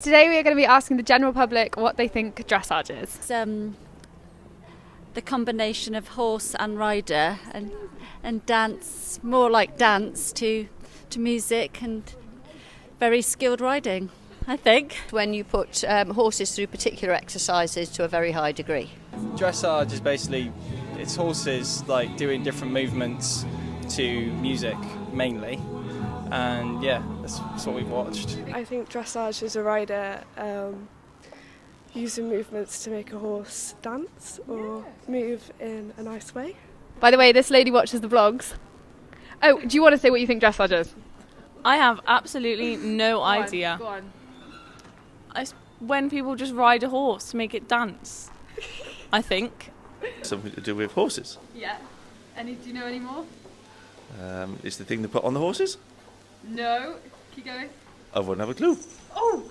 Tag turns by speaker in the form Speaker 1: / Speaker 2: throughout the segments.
Speaker 1: Today we are going to be asking the general public what they think dressage is.
Speaker 2: It's the combination of horse and rider and dance, more like dance to music and very skilled riding, I think.
Speaker 3: When you put horses through particular exercises to a very high degree.
Speaker 4: Dressage is basically, it's horses like doing different movements to music mainly, and yeah, that's what we've watched.
Speaker 5: I think dressage is a rider using movements to make a horse dance or move in a nice way.
Speaker 1: By the way, this lady watches the vlogs. Oh, do you want to say what you think dressage is?
Speaker 6: I have absolutely no idea.
Speaker 1: Go on.
Speaker 6: It's when people just ride a horse to make it dance, I think.
Speaker 7: Something to do with horses.
Speaker 1: Yeah. Do you know any more?
Speaker 7: It's the thing they put on the horses?
Speaker 1: No. Keep going.
Speaker 7: I wouldn't have a clue.
Speaker 1: Oh!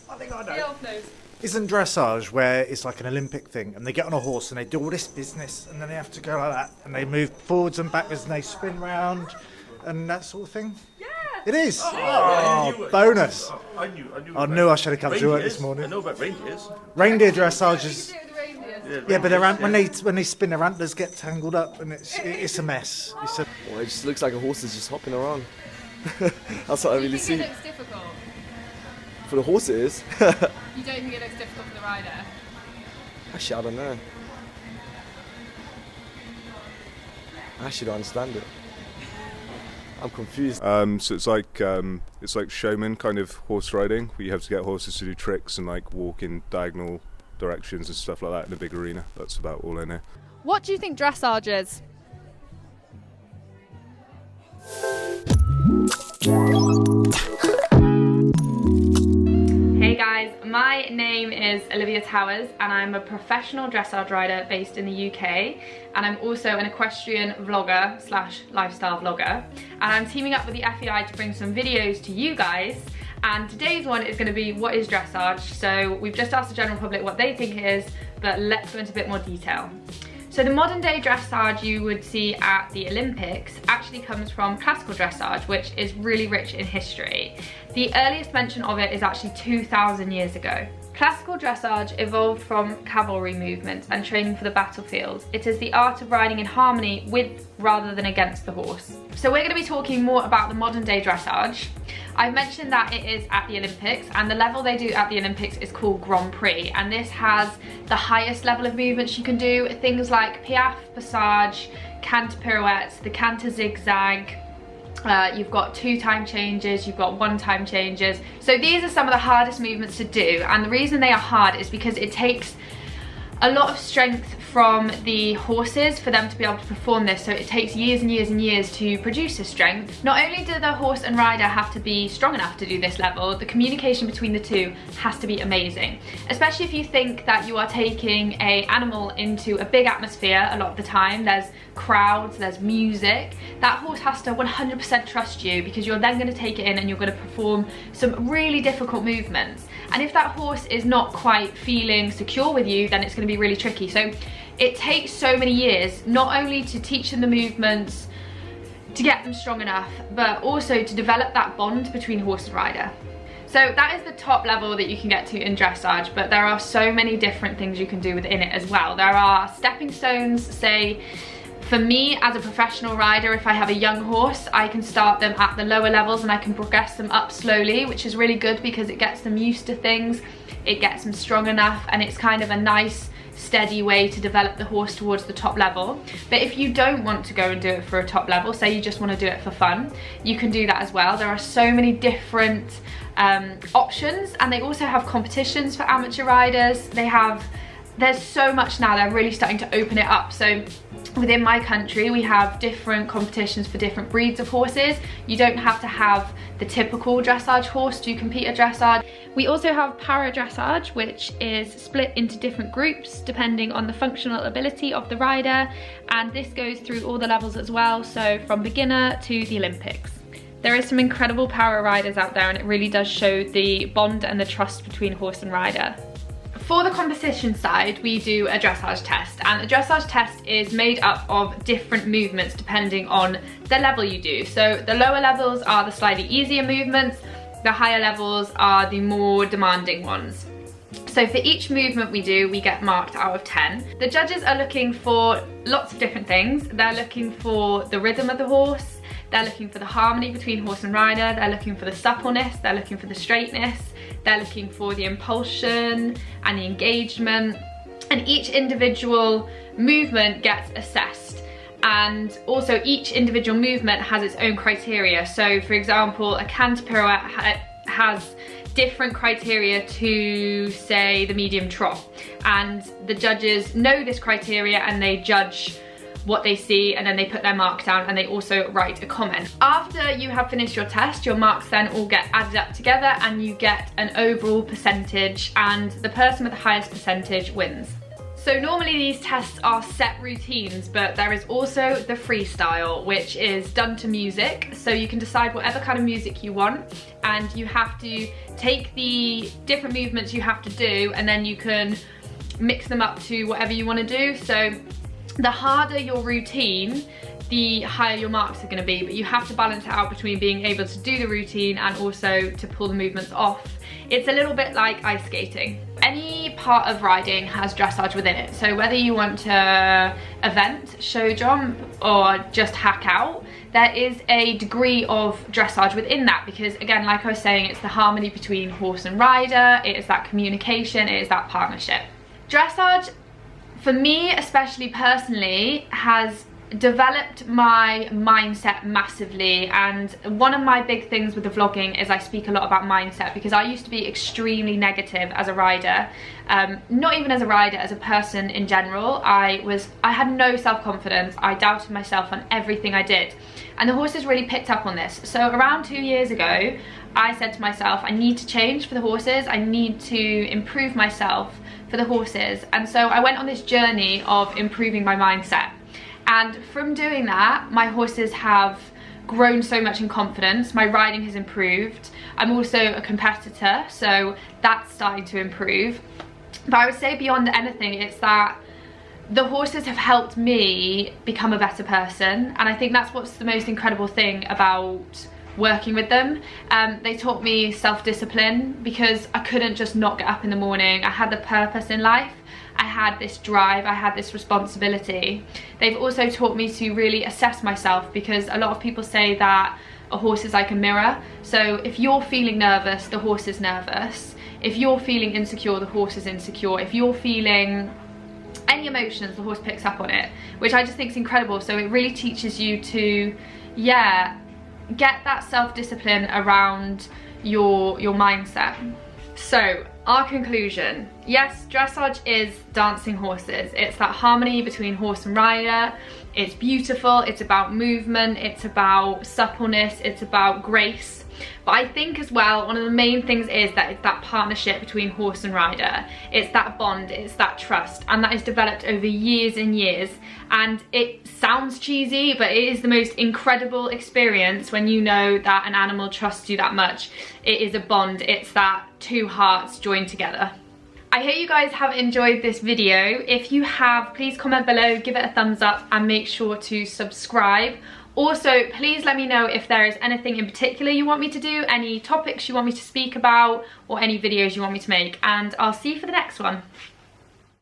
Speaker 8: I think I
Speaker 1: The
Speaker 8: know.
Speaker 1: elf knows.
Speaker 8: Isn't dressage where it's like an Olympic thing and they get on a horse and they do all this business and then they have to go like that and they move forwards and backwards and they spin round and that sort of thing?
Speaker 1: Yeah!
Speaker 8: It is?
Speaker 7: Oh,
Speaker 8: bonus.
Speaker 7: I
Speaker 8: knew I should have come to work this morning.
Speaker 7: I know about reindeers.
Speaker 8: Reindeer dressage is...
Speaker 7: Yeah,
Speaker 8: but when they spin, their antlers get tangled up and it's a mess.
Speaker 9: Well, it just looks like a horse is just hopping around. That's what I really see.
Speaker 1: Do you think it looks difficult?
Speaker 9: For the horse it is.
Speaker 1: You don't think it looks difficult for the rider?
Speaker 9: Actually, I don't know. I actually don't understand it. I'm confused.
Speaker 10: So it's like showman kind of horse riding, where you have to get horses to do tricks and like walk in diagonal directions and stuff like that in a big arena. That's about all I know.
Speaker 1: What do you think dressage is? Hey guys, my name is Olivia Towers and I'm a professional dressage rider based in the UK, and I'm also an equestrian vlogger / lifestyle vlogger, and I'm teaming up with the FEI to bring some videos to you guys. And today's one is going to be what is dressage. So we've just asked the general public what they think it is, but let's go into a bit more detail. So the modern day dressage you would see at the Olympics actually comes from classical dressage, which is really rich in history. The earliest mention of it is actually 2,000 years ago. Classical dressage evolved from cavalry movements and training for the battlefield. It is the art of riding in harmony with rather than against the horse. So we're going to be talking more about the modern day dressage. I've mentioned that it is at the Olympics, and the level they do at the Olympics is called Grand Prix, and this has the highest level of movements you can do, things like piaffe, passage, canter pirouettes, the canter zigzag. You've got 2-time changes, you've got 1-time changes. So these are some of the hardest movements to do, and the reason they are hard is because it takes a lot of strength from the horses for them to be able to perform this, so it takes years and years and years to produce this strength. Not only do the horse and rider have to be strong enough to do this level, the communication between the two has to be amazing. Especially if you think that you are taking an animal into a big atmosphere. A lot of the time there's crowds, there's music. That horse has to 100% trust you, because you're then going to take it in and you're going to perform some really difficult movements. And if that horse is not quite feeling secure with you, then it's going to be really tricky. So it takes so many years, not only to teach them the movements, to get them strong enough, but also to develop that bond between horse and rider. So that is the top level that you can get to in dressage, but there are so many different things you can do within it as well. There are stepping stones. Say, for me as a professional rider, if I have a young horse, I can start them at the lower levels and I can progress them up slowly, which is really good because it gets them used to things, it gets them strong enough, and it's kind of a nice steady way to develop the horse towards the top level. But if you don't want to go and do it for a top level, say you just want to do it for fun, you can do that as well. There are so many different options, and they also have competitions for amateur riders. There's so much now, they're really starting to open it up. So within my country, we have different competitions for different breeds of horses. You don't have to have the typical dressage horse to compete at dressage. We also have para dressage, which is split into different groups depending on the functional ability of the rider, and this goes through all the levels as well, so from beginner to the Olympics. There is some incredible para riders out there, and it really does show the bond and the trust between horse and rider. For the competition side, we do a dressage test, and the dressage test is made up of different movements depending on the level you do. So the lower levels are the slightly easier movements, the higher levels are the more demanding ones. So for each movement we do, we get marked out of 10. The judges are looking for lots of different things. They're looking for the rhythm of the horse, they're looking for the harmony between horse and rider, they're looking for the suppleness, they're looking for the straightness, they're looking for the impulsion and the engagement. And each individual movement gets assessed. And also each individual movement has its own criteria. So for example, a canter pirouette has different criteria to, say, the medium trot, and the judges know this criteria and they judge what they see, and then they put their mark down and they also write a comment. After you have finished your test, your marks then all get added up together and you get an overall percentage, and the person with the highest percentage wins. So normally these tests are set routines, but there is also the freestyle, which is done to music. So you can decide whatever kind of music you want, and you have to take the different movements you have to do, and then you can mix them up to whatever you want to do. So the harder your routine, the higher your marks are going to be, but you have to balance it out between being able to do the routine and also to pull the movements off. It's a little bit like ice skating. Any part of riding has dressage within it, so whether you want to event, show jump, or just hack out, there is a degree of dressage within that, because again, like I was saying, it's the harmony between horse and rider, it is that communication, it is that partnership. Dressage, for me especially personally, has developed my mindset massively, and one of my big things with the vlogging is I speak a lot about mindset, because I used to be extremely negative as a rider, not even as a rider, as a person in general. I had no self-confidence, I doubted myself on everything I did, and the horses really picked up on this. So around 2 years ago, I said to myself, I need to change for the horses, I need to improve myself for the horses, and so I went on this journey of improving my mindset. And from doing that, my horses have grown so much in confidence, my riding has improved. I'm also a competitor, so that's starting to improve. But I would say beyond anything, it's that the horses have helped me become a better person, and I think that's what's the most incredible thing about working with them. They taught me self-discipline, because I couldn't just not get up in the morning. I had the purpose in life, I had this drive, I had this responsibility. They've also taught me to really assess myself, because a lot of people say that a horse is like a mirror. So if you're feeling nervous, the horse is nervous. If you're feeling insecure, the horse is insecure. If you're feeling any emotions, the horse picks up on it, which I just think is incredible. So it really teaches you to, yeah, get that self-discipline around your mindset. So our conclusion, yes, dressage is dancing horses. It's that harmony between horse and rider. It's beautiful, it's about movement, it's about suppleness, it's about grace. But I think as well, one of the main things is that it's that partnership between horse and rider. It's that bond, it's that trust, and that is developed over years and years. And it sounds cheesy, but it is the most incredible experience when you know that an animal trusts you that much. It is a bond, it's that two hearts joined together. I hope you guys have enjoyed this video. If you have, please comment below, give it a thumbs up, and make sure to subscribe. Also, please let me know if there is anything in particular you want me to do, any topics you want me to speak about, or any videos you want me to make, and I'll see you for the next one.